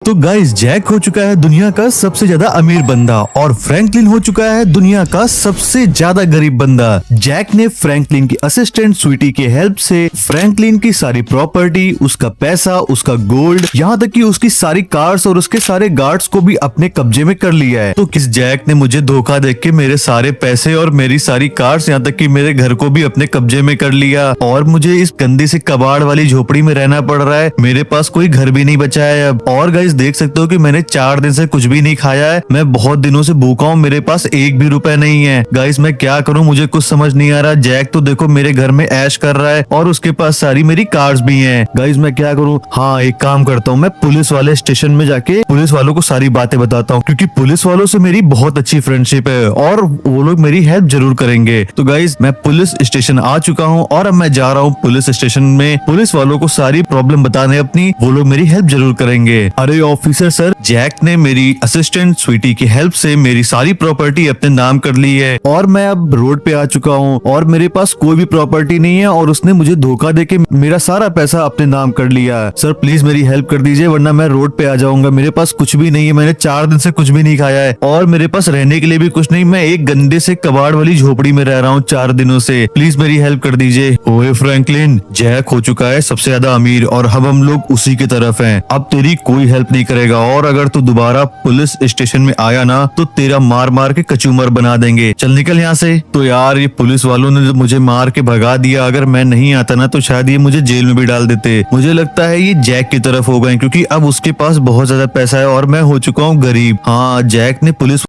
तो guys Jack हो चुका है दुनिया का सबसे ज्यादा अमीर बंदा और फ्रैंकलिन हो चुका है दुनिया का सबसे ज्यादा गरीब बंदा। जैक ने फ्रैंकलिन की असिस्टेंट स्वीटी के हेल्प से फ्रैंकलिन की सारी प्रॉपर्टी, उसका पैसा, उसका गोल्ड, यहाँ तक कि उसकी सारी कार्स और उसके सारे गार्ड्स को भी अपने कब्जे में कर लिया है। तो किस जैक ने मुझे धोखा देके के मेरे सारे पैसे और मेरी सारी कार्स, यहाँ तक कि मेरे घर को भी अपने कब्जे में कर लिया और मुझे इस गंदी से कबाड़ वाली झोपड़ी में रहना पड़ रहा है। मेरे पास कोई घर भी नहीं बचा है अब। और गाइस देख सकते हो कि मैंने 4 दिन से कुछ भी नहीं खाया है। मैं बहुत दिनों से भूखा हूँ, मेरे पास 1 भी रुपए नहीं है। गाइस मैं क्या करूँ, मुझे कुछ समझ नहीं आ रहा। जैक तो देखो मेरे घर में ऐश कर रहा है और उसके पास सारी मेरी कार्स भी हैं। गाइस मैं क्या करूँ? हाँ एक काम करता हूँ, मैं पुलिस वाले स्टेशन में जाके पुलिस वालों को सारी बातें बताता हूँ, क्योंकि पुलिस वालों से मेरी बहुत अच्छी फ्रेंडशिप है और वो लोग मेरी हेल्प जरूर करेंगे। तो गाइस मैं पुलिस स्टेशन आ चुका हूँ और अब मैं जा रहा हूँ पुलिस स्टेशन में पुलिस वालों को सारी प्रॉब्लम बताने अपनी, वो लोग मेरी हेल्प जरूर करेंगे। अरे ऑफिसर सर, जैक ने मेरी असिस्टेंट स्वीटी की हेल्प से मेरी सारी प्रॉपर्टी अपने नाम कर ली है और मैं अब रोड पे आ चुका हूँ और मेरे पास कोई भी प्रॉपर्टी नहीं है और उसने मुझे धोखा देके मेरा सारा पैसा अपने नाम कर लिया। सर प्लीज मेरी हेल्प कर दीजिए वरना मैं रोड पे आ जाऊंगा। मेरे पास कुछ भी नहीं है, मैंने 4 दिन से कुछ भी नहीं खाया है और मेरे पास रहने के लिए भी कुछ नहीं। मैं एक गंदे से कबाड़ वाली झोपड़ी में रह रहा हूँ 4 दिनों से। प्लीज मेरी हेल्प कर दीजिए। ओए फ्रैंकलिन, जैक हो चुका है सबसे ज्यादा अमीर और अब हम लोग उसी की तरफ हैं। अब तेरी कोई हेल्प नहीं करेगा और अगर तू दोबारा पुलिस स्टेशन में आया ना तो तेरा मार मार के कचूमर बना देंगे। चल निकल यहाँ से। तो यार ये पुलिस वालों ने मुझे मार के भगा दिया, अगर मैं नहीं आता ना तो शायद ये मुझे जेल में भी डाल देते। मुझे लगता है ये जैक की तरफ हो गए क्योंकि अब उसके पास बहुत ज्यादा पैसा है और मैं हो चुका हूँ गरीब। हाँ जैक ने पुलिस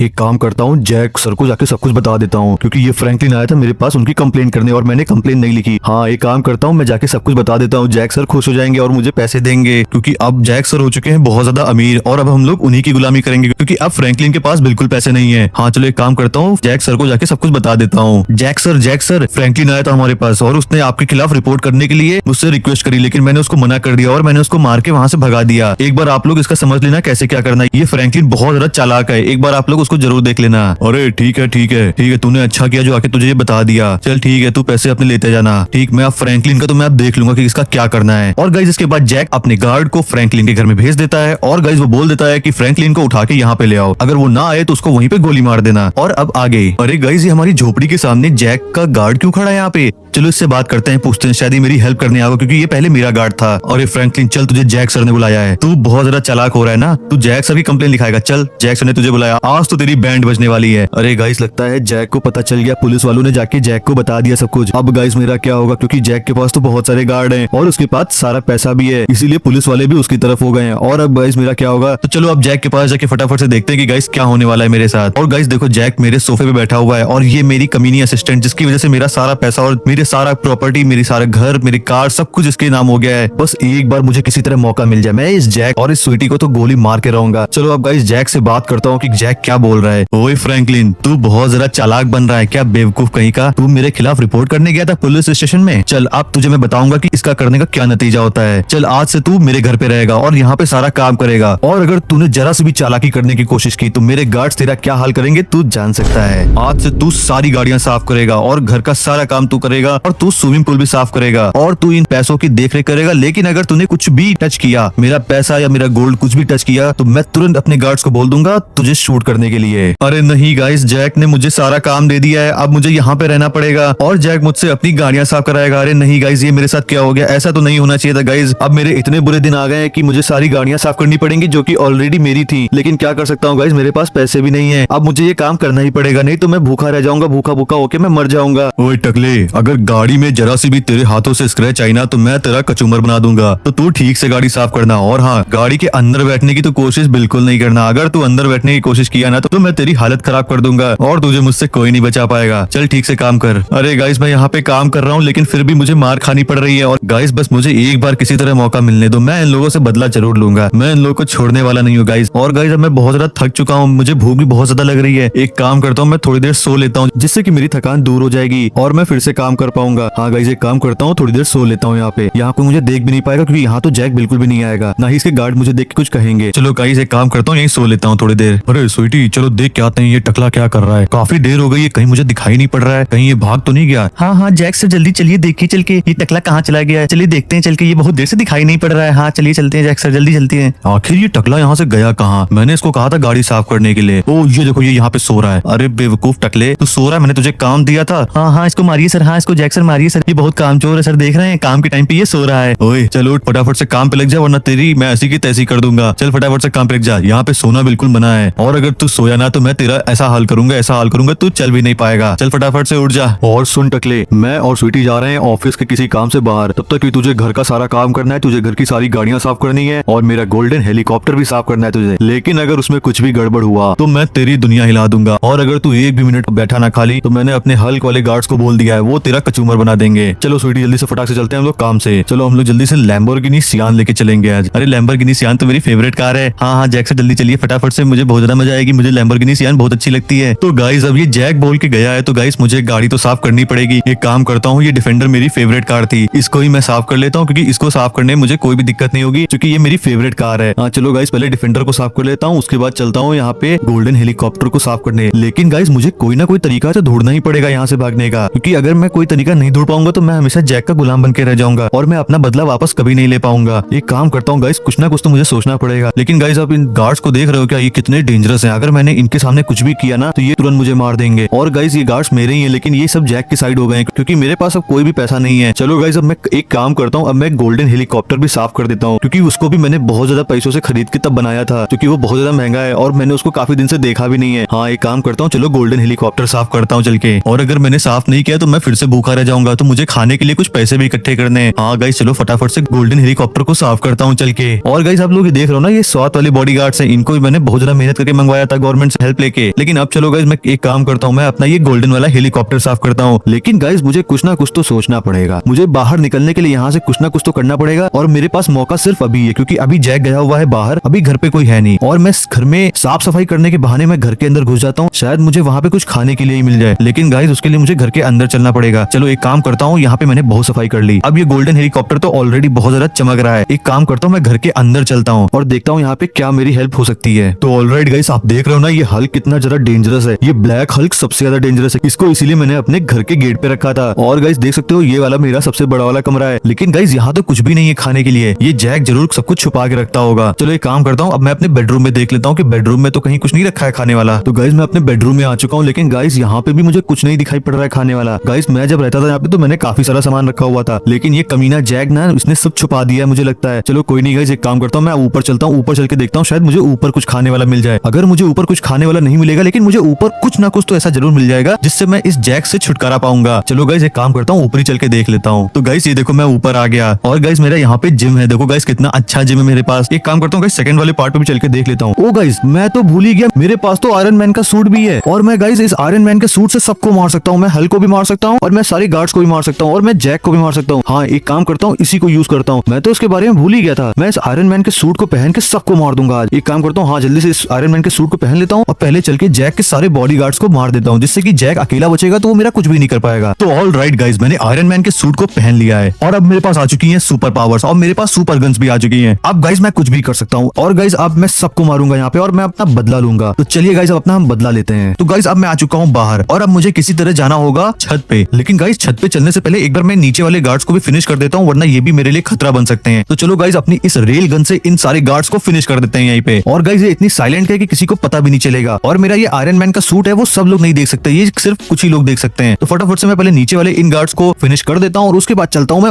एक काम करता हूँ, जैक सर को जाके सब कुछ बता देता हूँ क्योंकि ये फ्रैंकलिन आया था मेरे पास उनकी कंप्लेन करने और मैंने कंप्लेन नहीं लिखी। हाँ एक काम करता हूँ, मैं जाके सब कुछ बता देता हूँ। जैक सर खुश हो जाएंगे और मुझे पैसे देंगे क्योंकि अब जैक सर हो चुके हैं बहुत ज्यादा अमीर और अब हम लोग उन्हीं की गुलामी करेंगे क्योंकि अब फ्रैंकलिन के पास बिल्कुल पैसे नहीं है। हाँ चलो एक काम करता हूँ, जैक सर को जाके सब कुछ बता देता हूँ। जैक सर फ्रैंकलिन आया था हमारे पास और उसने आपके खिलाफ रिपोर्ट करने के लिए मुझसे रिक्वेस्ट करी, लेकिन मैंने उसको मना कर दिया और मैंने उसको मार के वहाँ से भगा दिया। एक बार आप लोग इसका समझ लेना कैसे क्या करना है। ये फ्रैंकलिन बहुत ज्यादा चालाक है, एक बार आप लोग उसको जरूर देख लेना। अरे ठीक है, तूने अच्छा किया जो आके तुझे ये बता दिया। चल ठीक है, तू पैसे अपने लेते जाना। ठीक, मैं अब फ्रैंकलिन का तो मैं अब देख लूंगा कि इसका क्या करना है। और गाइस इसके बाद जैक अपने गार्ड को फ्रैंकलिन के घर में भेज देता है और गाइस वो बोल देता है कि फ्रैंकलिन को उठा के यहाँ पे ले आओ, अगर वो ना आए तो उसको वहीं पे गोली मार देना। और अब आगे, अरे गाइस ये हमारी झोपड़ी के सामने जैक का गार्ड क्यों खड़ा है यहाँ पे? चलो इससे बात करते हैं, पूछते हैं, शायद ही मेरी हेल्प करने आएगा क्योंकि ये पहले मेरा गार्ड था। और ये फ्रैंकलिन चल, तुझे जैक सर ने बुलाया है, तू बहुत ज्यादा चालाक हो रहा है ना, तू जैक सर की कंप्लेन लिखाएगा। चल, जैक सर ने तुझे बुलाया, आज तो तेरी बैंड बजने वाली है। अरे गाइस लगता है जैक को पता चल गया, पुलिस वालों ने जाके जैक को बता दिया सब कुछ। अब गाइस मेरा क्या होगा, क्योंकि जैक के पास तो बहुत सारे गार्ड हैं और उसके पास सारा पैसा भी है, इसीलिए पुलिस वाले भी उसकी तरफ हो गए हैं। और अब गाइस मेरा क्या होगा? तो चलो अब जैक के पास जाके फटाफट से देखते हैं कि गाइस क्या होने वाला है मेरे साथ। और गाइस देखो जैक मेरे सोफे पे बैठा हुआ है और ये मेरी कमीनी असिस्टेंट, जिसकी वजह से मेरा सारा पैसा और मेरे सारा प्रॉपर्टी, मेरी सारा घर, मेरी कार, सब कुछ इसके नाम हो गया है। बस एक बार मुझे किसी तरह मौका मिल जाए, मैं इस जैक और इस स्वीटी को तो गोली मार के रहूंगा। चलो अब गाइस जैक से बात करता हूँ कि जैक क्या बोल रहा है। ओए फ्रैंकलिन, तू बहुत जरा चालाक बन रहा है क्या, बेवकूफ कहीं का। तू मेरे खिलाफ रिपोर्ट करने गया था पुलिस स्टेशन में। चल अब तुझे मैं बताऊंगा कि इसका करने का क्या नतीजा होता है। चल आज से तू मेरे घर पे रहेगा और यहाँ पे सारा काम करेगा और अगर तूने जरा से भी चालाकी करने की कोशिश की तो मेरे गार्ड्स तेरा क्या हाल करेंगे तू जान सकता है। आज से तू सारी गाड़ियाँ साफ करेगा और घर का सारा काम तू करेगा और तू स्विमिंग पूल भी साफ करेगा और तू इन पैसों की देखरेख करेगा। लेकिन अगर तूने कुछ भी टच किया, मेरा पैसा या मेरा गोल्ड कुछ भी टच किया, तो मैं तुरंत अपने गार्ड्स को बोल दूंगा तुझे शूट करने के लिए। अरे नहीं गाइस, जैक ने मुझे सारा काम दे दिया है, अब मुझे यहाँ पे रहना पड़ेगा और जैक मुझसे अपनी गाड़ियां साफ कराएगा। अरे नहीं गाइस, ये मेरे साथ क्या हो गया? ऐसा तो नहीं होना चाहिए था गाइस। अब मेरे इतने बुरे दिन आ गए हैं कि मुझे सारी गाड़ियां साफ करनी पड़ेंगी जो कि ऑलरेडी मेरी थी। लेकिन क्या कर सकता हूँ गाइस, मेरे पास पैसे भी नहीं है। अब मुझे ये काम करना ही पड़ेगा, नहीं तो मैं भूखा रह जाऊंगा, भूखा भूखा होके मैं मर जाऊंगा। ओए टकले, अगर गाड़ी में जरा सी भी तेरे हाथों से स्क्रैच आई ना तो मैं तेरा कचूमर बना दूंगा। तो तू ठीक से गाड़ी साफ करना और हाँ, गाड़ी के अंदर बैठने की तो कोशिश बिल्कुल नहीं करना। अगर तू अंदर बैठने की कोशिश किया ना तो मैं तेरी हालत खराब कर दूंगा और तुझे मुझसे कोई नहीं बचा पाएगा। चल ठीक से काम कर। अरे गाइस मैं यहाँ पे काम कर रहा हूँ लेकिन फिर भी मुझे मार खानी पड़ रही है। और गाइस बस मुझे एक बार किसी तरह मौका मिलने दो, मैं इन लोगों से बदला जरूर लूंगा। मैं इन लोगों को छोड़ने वाला नहीं हूँ गाइस। और गाइस अब मैं बहुत ज्यादा थक चुका हूँ, मुझे भूख भी बहुत ज्यादा लग रही है। एक काम करता हूँ, मैं थोड़ी देर सो लेता हूँ जिससे कि मेरी थकान दूर हो जाएगी और मैं फिर से काम कर कर पाऊंगा। हाँ गाइस एक काम करता हूँ, थोड़ी देर सो लेता हूँ यहाँ पे। यहाँ कोई मुझे देख भी नहीं पाएगा क्योंकि यहाँ तो जैक बिल्कुल भी नहीं आएगा, ना ही इसके गार्ड मुझे देख के कुछ कहेंगे। चलो गाइस एक काम करता हूँ, यहीं सो लेता हूँ थोड़ी देर। अरे स्वीटी चलो देख के आते हैं ये टकला क्या कर रहा है। काफी देर हो गई है, कहीं मुझे दिखाई नहीं पड़ रहा है, कहीं ये भाग तो नहीं गया। हाँ हाँ जैक सर जल्दी चलिए, देखिए चल के ये टकला कहाँ चला गया है। चलिए देखते हैं चल के, ये बहुत देर से दिखाई नहीं पड़ रहा है। हाँ चलिए चलते हैं जैक सर, जल्दी चलते हैं। आखिर ये टकला यहाँ से गया कहाँ? मैंने इसको कहा था गाड़ी साफ करने के लिए। ओ ये देखो ये यहाँ पे सो रहा है। अरे बेवकूफ टकले, तू सो रहा है, मैंने तुझे काम दिया था। हाँ हाँ इसको मारिए सर, हाँ इसको जैक सर मारिए सर, ये बहुत कामचोर है सर, देख रहे हैं काम के टाइम पे ये सो रहा है। ओए चलो फटाफट से काम पे लग जा, वरना तेरी मैं ऐसी की तैसी कर दूंगा। चल फटाफट से काम पे लग जा, यहाँ पे सोना बिल्कुल मना है, और अगर तू सोया ना तो मैं तेरा ऐसा हाल करूंगा, ऐसा हाल करूंगा तू चल भी नहीं पाएगा। चल फटाफट से उठ जा। और सुन टकले, मैं और स्वीटी जा रहे हैं ऑफिस के किसी काम से बाहर, तब तक कि तुझे घर का सारा काम करना है, तुझे घर की सारी गाड़ियां साफ करनी है और मेरा गोल्डन हेलीकॉप्टर भी साफ करना है तुझे। लेकिन अगर उसमें कुछ भी गड़बड़ हुआ तो मैं तेरी दुनिया हिला दूंगा, और अगर तू एक भी मिनट बैठा ना खाली तो मैंने अपने हल्क वाले गार्ड्स को बोल दिया है, वो तेरा कचूमर बना देंगे। चलो स्वीटी जल्दी से फटाक से चलते हैं हम लोग काम से। चलो हम लोग जल्दी से लैम्बोर्गिनी सियान लेके चलेंगे आज। अरे लैम्बोर्गिनी सियान तो मेरी फेवरेट कार है। हाँ हाँ जैक से जल्दी चलिए फटाफट से, मुझे बहुत ज्यादा मजा आएगी, मुझे लैम्बोर्गिनी सियान बहुत अच्छी लगती है। तो गाइस अब ये जैक बोल के गया है तो गाइस मुझे गाड़ी तो साफ करनी पड़ेगी। एक काम करता हूँ, ये डिफेंडर मेरी फेवरेट कार थी, इसको ही मैं साफ कर लेता हूँ क्योंकि इसको साफ करने में मुझे कोई भी दिक्कत नहीं होगी क्योंकि ये मेरी फेवरेट कार है। हाँ चलो गाइस पहले डिफेंडर को साफ कर लेता हूँ, उसके बाद चलता हूँ यहाँ पे गोल्डन हेलीकॉप्टर को साफ करने। लेकिन गाइस मुझे कोई ना कोई तरीका तो ढूंढना ही पड़ेगा यहाँ से भागने का, क्योंकि अगर मैं कोई तरीका नहीं ढूंढ पाऊंगा तो मैं हमेशा जैक का गुलाम बन के रह जाऊंगा और मैं अपना बदला वापस कभी नहीं ले पाऊंगा। एक काम करता हूँ गाइस, कुछ ना कुछ तो मुझे सोचना पड़ेगा। लेकिन गाइस आप इन गार्ड्स को देख रहे हो क्या, ये कितने डेंजरस हैं। अगर मैंने इनके सामने कुछ भी किया ना तो ये तुरंत मुझे मार देंगे। और गाइस ये गार्ड्स मेरे ही हैं, लेकिन ये सब जैक की साइड हो गए हैं क्योंकि मेरे पास अब कोई भी पैसा नहीं है। चलो गाइस अब मैं एक काम करता हूँ, अब मैं गोल्डन हेलीकॉप्टर भी साफ कर देता हूँ क्योंकि उसको भी मैंने बहुत ज्यादा पैसों से खरीद के तब बनाया था, क्योंकि वो बहुत ज्यादा महंगा है और मैंने उसको काफी दिन से देखा भी नहीं है। हाँ एक काम करता हूँ, चलो गोल्डन हेलीकॉप्टर साफ करता हूँ चल के। और अगर मैंने साफ नहीं किया तो मैं फिर से भूखा रह जाऊंगा, तो मुझे खाने के लिए कुछ पैसे भी इकट्ठे करने हैं। हाँ गाइस चलो फटाफट से गोल्डन हेलीकॉप्टर को साफ करता हूँ चल के। और गाइस आप लोग ये देख रहे हो ना, ये स्वात वाले बॉडीगार्ड्स हैं, इनको भी मैंने बहुत ज्यादा मेहनत करके मंगवाया था गवर्नमेंट से हेल्प लेके। लेकिन अब चलो गाइस मैं एक काम करता हूँ, मैं अपना ये गोल्डन वाला हेलीकॉप्टर साफ करता हूँ। लेकिन गाइस मुझे कुछ ना कुछ तो सोचना पड़ेगा, मुझे बाहर निकलने के लिए यहाँ से कुछ ना कुछ तो करना पड़ेगा और मेरे पास मौका सिर्फ अभी है क्योंकि अभी जैक गया हुआ है बाहर, अभी घर पे कोई है नहीं और मैं घर में साफ सफाई करने के बहाने मैं घर के अंदर घुस जाता हूँ, शायद मुझे वहाँ पे कुछ खाने के लिए ही मिल जाए। लेकिन गाइस उसके लिए मुझे घर के अंदर चलना पड़ेगा। चलो एक काम करता हूँ, यहाँ पे मैंने बहुत सफाई कर ली, अब ये गोल्डन हेलीकॉप्टर तो ऑलरेडी बहुत ज्यादा चमक रहा है। एक काम करता हूँ, मैं घर के अंदर चलता हूँ और देखता हूँ यहाँ पे क्या मेरी हेल्प हो सकती है। तो ऑलराइट गाइस आप देख रहे हो ना, ये हल्क कितना ज्यादा डेंजरस है, ये ब्लैक हल्क सबसे ज्यादा डेंजरस है, इसको इसीलिए मैंने अपने घर के गेट पे रखा था। और गाइस देख सकते हो ये वाला मेरा सबसे बड़ा वाला कमरा है, लेकिन गाइस यहाँ तो कुछ भी नहीं है खाने के लिए, ये जैक जरूर सब कुछ छुपा के रखता होगा। चलो एक काम करता हूँ, अब मैं अपने बेडरूम में देख लेता हूँ कि बेडरूम में तो कहीं कुछ नहीं रखा है खाने वाला। तो गाइस मैं अपने बेडरूम में आ चुका हूँ, लेकिन गाइस यहाँ पे भी मुझे कुछ नहीं दिखाई पड़ रहा है खाने वाला। गाइस मैं जब रहता था यहाँ पे तो मैंने काफी सारा सामान रखा हुआ था, लेकिन ये कमीना जैक ना इसने सब छुपा दिया है मुझे लगता है। चलो कोई नहीं गाइस, एक काम करता हूँ, मैं ऊपर चलता हूँ, ऊपर चल के देखता हूँ शायद मुझे ऊपर कुछ खाने वाला मिल जाए। अगर मुझे ऊपर कुछ खाने वाला नहीं मिलेगा, लेकिन मुझे ऊपर कुछ ना कुछ तो ऐसा जरूर मिल जाएगा जिससे मैं इस जैक से छुटकारा पाऊंगा। चलो गाइस एक काम करता हूँ, ऊपर ही चल के देख लेता हूँ। तो गाइस ये देखो मैं ऊपर आ गया और गाइस मेरा यहाँ पे जिम है, देखो गाइस कितना अच्छा जिम है मेरे पास। एक काम करता हूँ गाइस सेकंड वाले पार्ट पे भी चल के देख लेता हूँ। ओ गाइस मैं तो भूल ही गया, मेरे पास तो आयरन मैन का सूट भी है और मैं गाइस इस आयरन मैन के सूट से सबको मार सकता हूँ। मैं हल्क को भी मार सकता हूँ और मैं सारे गार्ड्स को भी मार सकता हूँ और मैं जैक को भी मार सकता हूँ। हाँ एक काम करता हूँ, इसी को यूज करता हूँ, मैं तो उसके बारे में भूल ही गया था। मैं इस आयरन मैन के सूट को पहन के सबको मार दूंगा आज। एक काम करता हूँ, हाँ जल्दी से इस आयरन मैन के सूट को पहन लेता हूँ और पहले चल के जैक के सारे बॉडीगार्ड्स को मार देता हूँ, जिससे कि जैक अकेला बचेगा तो वो मेरा कुछ भी नहीं कर पाएगा। तो ऑल राइट गाइस, मैंने आयरन मैन के सूट को पहन लिया है और अब मेरे पास आ चुकी है सुपर पावर्स और मेरे पास सुपर गन्स भी आ चुकी है। अब गाइस मैं कुछ भी कर सकता हूँ और गाइस अब मैं सबको मारूंगा यहाँ पे और मैं अपना बदला लूंगा। तो चलिए गाइस अब अपना हम बदला लेते हैं। तो गाइस अब मैं आ चुका हूँ बाहर और अब मुझे किसी तरह जाना होगा छत पे। लेकिन गाइस छत पे चलने से पहले एक बार मैं नीचे वाले गार्ड्स को भी फिनिश कर देता हूँ, वरना ये भी मेरे लिए खतरा बन सकते हैं। तो चलो गाइस अपनी इस रेल गन से इन सारे गार्ड्स को फिनिश कर देते हैं यहीं पे। और गाइस ये इतनी साइलेंट है कि किसी को पता भी नहीं चलेगा और मेरा ये आयरन मैन का सूट है वो सब लोग नहीं देख सकते, ये सिर्फ कुछ ही लोग देख सकते हैं। तो फटाफट से मैं पहले नीचे वाले इन गार्ड्स को फिनिश कर देता हूँ और उसके बाद चलता हूँ मैं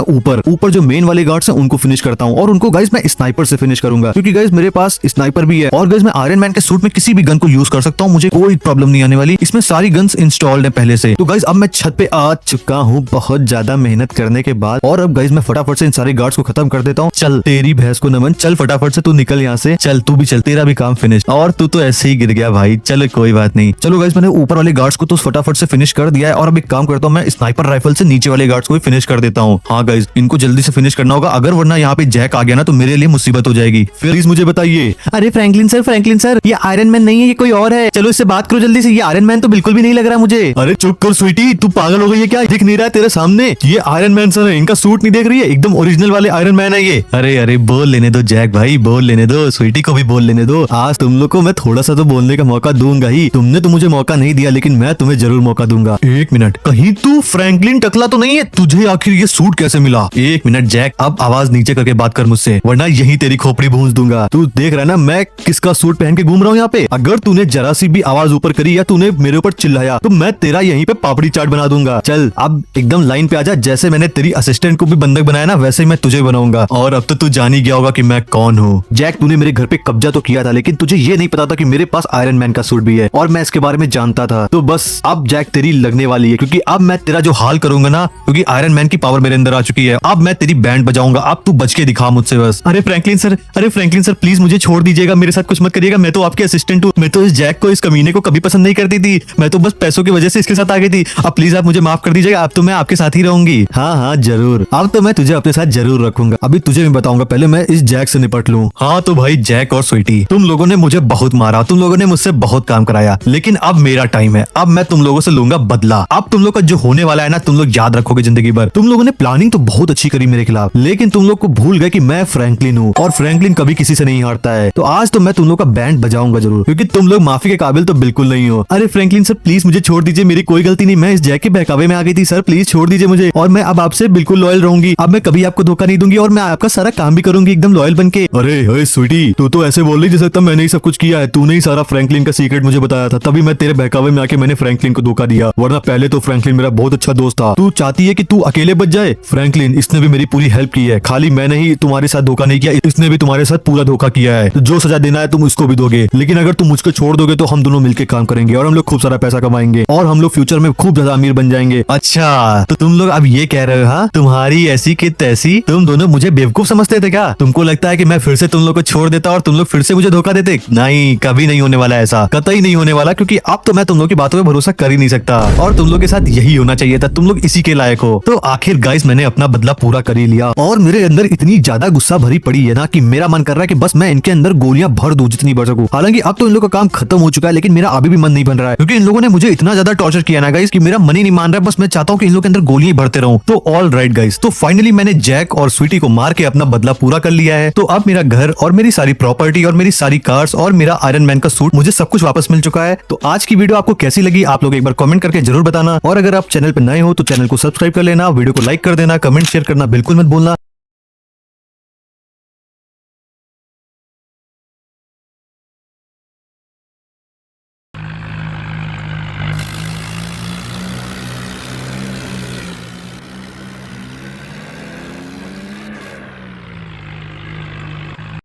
ऊपर जो मेन वाले गार्ड्स हैं उनको फिनिश करता हूँ और उनको गाइस मैं स्नाइपर से फिनिश करूंगा, क्योंकि गाइस मेरे पास स्नाइपर भी है और गाइस मैं आयरन मैन के सूट में किसी भी गन को यूज कर सकता हूँ, मुझे कोई प्रॉब्लम नहीं आने वाली, इसमें सारी गन्स इंस्टॉल्ड है पहले से। तो गाइस अब मैं छत पे आ चुका हूँ बहुत ज्यादा मेहनत करने के बाद और अब गाइस मैं फटाफट से इन सारे गार्ड्स को खत्म कर देता हूँ। चल तेरी भैंस को नमन, चल फटाफट से तू निकल यहाँ से, चल तू भी चल, तेरा भी काम फिनिश। और तू तो ऐसे ही गिर गया भाई, चलो कोई बात नहीं। चलो गाइस मैंने ऊपर वाले गार्ड्स को तो फटाफट से फिनिश कर दिया है और अब एक काम करता हूँ, मैं स्नाइपर राइफल से नीचे वाले गार्ड्स को भी फिनिश कर देता हूँ। हाँ गाइस इनको जल्दी से फिनिश करना होगा, अगर वरना यहाँ पे जैक आ गया ना तो मेरे लिए मुसीबत हो जाएगी। फिर प्लीज मुझे बताइए। अरे फ्रैंकलिन सर ये आयरन मैन नहीं है, ये कोई और है, चलो इससे बात करो जल्दी से, ये आयरन मैन तो बिल्कुल भी नहीं लग रहा मुझे। अरे चुप कर स्वीटी, तू पागल हो गई है क्या? दिख नहीं रहा है तेरे सामने? ये आयरन मैन सर है, इनका सूट नहीं देख रही है? एकदम ओरिजिनल वाले आयरन मैन है ये। अरे अरे बोल लेने दो जैक भाई, बोल लेने दो, स्वीटी को भी बोल लेने दो। आज तुम लोग को मैं थोड़ा सा तो बोलने का मौका दूंगा ही। तुमने तो मुझे मौका नहीं दिया, लेकिन मैं तुम्हें जरूर मौका दूंगा। एक मिनट, कहीं तू फ्रैंकलिन टकला तो नहीं है? तुझे आखिर ये सूट कैसे मिला? एक मिनट जैक, अब आवाज नीचे करके बात कर मुझसे, वरना यही तेरी खोपड़ी भूंज दूंगा। तू देख रहा है ना मैं किसका सूट पहन के घूम रहा हूँ यहाँ पे? अगर तूने जरा सी भी आवाज ऊपर करी या तूने मेरे ऊपर चिल्लाया तो मैं तेरा यहीं पे पापड़ी चाट बना दूंगा। चल अब एकदम लाइन पे आजा। जैसे मैंने तेरी असिस्टेंट को भी बंधक बनाया ना, वैसे ही मैं तुझे बनाऊंगा। और अब तो तू जान ही गया होगा कि मैं कौन हूँ। जैक, तूने मेरे घर पे कब्जा तो किया था, लेकिन तुझे ये नहीं पता था कि मेरे पास आयरन मैन का सूट भी है, और मैं इसके बारे में जानता था। तो बस अब जैक तेरी लगने वाली है, क्योंकि अब मैं तेरा जो हाल करूंगा ना, क्योंकि आयरन मैन की पावर मेरे अंदर आ चुकी है। अब मैं तेरी बैंड बजाऊंगा, अब तू बच के दिखा मुझसे बस। अरे फ्रैंकलिन सर प्लीज मुझे छोड़ दीजिएगा, मेरे साथ कुछ मत करिएगा। मैं तो आपके असिस्टेंट हूँ। मैं तो इस जैक को, इस कमीने को कभी पसंद नहीं करती थी। मैं तो बस पैसों की वजह से इसके साथ आ गई थी। अब प्लीज आप मुझे माफ कर दीजिएगा, अब तो मैं आपके साथ ही रहूंगी। हाँ हाँ जरूर, अब तो मैं तुझे अपने साथ जरूर रखूंगा। अभी तुझे मैं बताऊंगा, पहले मैं इस जैक से निपट लूं। हाँ तो भाई जैक और स्वीटी, तुम लोगों ने मुझे बहुत मारा, तुम लोगों ने मुझसे बहुत काम कराया, लेकिन अब मेरा टाइम है। अब मैं तुम लोगों से लूंगा बदला। अब तुम लोग का जो होने वाला है ना, तुम लोग याद रखोगे जिंदगी भर। तुम लोगों ने प्लानिंग तो बहुत अच्छी करी मेरे खिलाफ, लेकिन तुम लोग को भूल गए कि मैं फ्रैंकलिन हूँ, और फ्रैंकलिन कभी किसी से नहीं हारता है। तो आज तो मैं तुम लोग का बैंड बजाऊंगा जरूर, क्योंकि तुम लोग माफी के काबिल तो बिल्कुल नहीं हो। अरे फ्रैंकलिन सर प्लीज मुझे छोड़ दीजिए, मेरी कोई गलती नहीं, मैं इस जैक के बहकावे में आ गई थी। सर प्लीज छोड़ दीजिए मुझे, और मैं अब आपसे बिल्कुल लॉयल रहूंगी। अब मैं कभी आपको धोखा नहीं दूंगी, और मैं आपका सारा काम भी करूंगी एकदम लॉयल बन के। अरे स्वीटी, तू तो ऐसे बोल रही जैसे तब मैंने ही सब कुछ किया है। तूने ही सारा फ्रैंकलिन का सीक्रेट मुझे बताया था, तभी मैं तेरे बहकावे में आके मैंने फ्रैंकलिन को धोखा दिया। वरना पहले तो फ्रैंकलिन मेरा बहुत अच्छा दोस्त था। तू चाहती है कि तू अकेले बच जाए? फ्रैंकलिन, इसने भी मेरी पूरी हेल्प की है। खाली मैंने ही तुम्हारे साथ धोखा नहीं किया, इसने भी तुम्हारे साथ पूरा धोखा किया है। तो जो सजा देना है तुम उसको भी दोगे, लेकिन अगर तुम मुझको छोड़ दोगे तो हम दोनों मिलकर काम करेंगे, और हम लोग खूब सारा पैसा कमाएंगे, और हम लोग फ्यूचर में खूब ज्यादा अमीर बन जाएंगे। अच्छा तो तुम लोग अब ये कह रहे हो, हाँ तुम्हारी ऐसी की तैसी, तुम दोनों मुझे बेवकूफ समझते थे क्या? तुमको लगता है कि मैं फिर से तुम लोग को छोड़ देता और तुम लोग फिर से मुझे धोखा देते? नहीं, कभी नहीं होने वाला, ऐसा कतई नहीं होने वाला, क्योंकि अब तो मैं तुम लोग की बातों पे भरोसा कर ही नहीं सकता, और तुम लोग के साथ यही होना चाहिए था। तुम लोग इसी के लायक हो। तो आखिर गाइस मैंने अपना बदला पूरा कर ही लिया, और मेरे अंदर इतनी ज्यादा गुस्सा भरी पड़ी है ना कि मेरा मन कर रहा है कि बस मैं इनके अंदर गोलियां भर दूं जितनी भर सकूं। हालांकि अब तो इन लोगों का काम खत्म हो चुका है, लेकिन मेरा अभी भी मन नहीं बन रहा है, क्योंकि इन लोगों ने मुझे इतना ज्यादा टॉर्चर किया ना गाइस कि मेरा मन ही नहीं मान रहा है। बस मैं चाहता हूँ कि इन लोगों के अंदर गोलियां भरते रहूं। तो ऑल राइट गाइस, तो फाइनली मैंने जैक और स्वीटी को मार के अपना बदला पूरा कर लिया है। तो अब मेरा घर और मेरी सारी प्रॉपर्टी और मेरी सारी कार्स और मेरा आयरन मैन का सूट, मुझे सब कुछ वापस मिल चुका है। तो आज की वीडियो आपको कैसी लगी आप लोग एक बार कमेंट करके जरूर बताना, और अगर आप चैनल पे नए हो तो चैनल को सब्सक्राइब कर लेना, वीडियो को लाइक कर देना, कमेंट शेयर करना बिल्कुल मत भूलना।